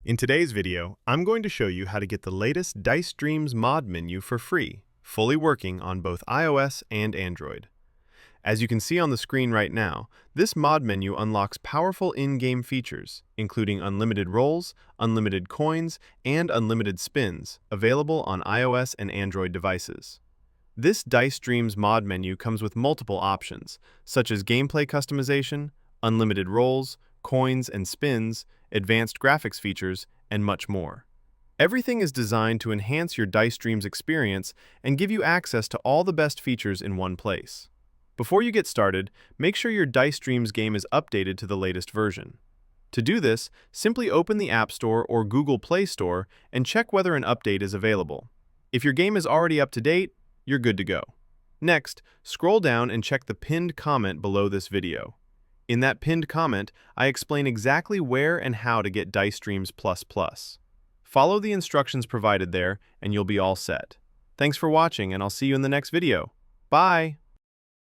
In today's video, I'm going to show you how to get the latest Dice Dreams mod menu for free, fully working on both iOS and Android. As you can see on the screen right now, this mod menu unlocks powerful in-game features, including unlimited rolls, unlimited coins, and unlimited spins, available on iOS and Android devices. This Dice Dreams mod menu comes with multiple options, such as gameplay customization, unlimited rolls, coins and spins, advanced graphics features, and much more. Everything is designed to enhance your Dice Dreams experience and give you access to all the best features in one place. Before you get started, make sure your Dice Dreams game is updated to the latest version. To do this, simply open the App Store or Google Play Store and check whether an update is available. If your game is already up to date, you're good to go. Next, scroll down and check the pinned comment below this video. In that pinned comment, I explain exactly where and how to get Dice Dreams++. Follow the instructions provided there, and you'll be all set. Thanks for watching, and I'll see you in the next video. Bye!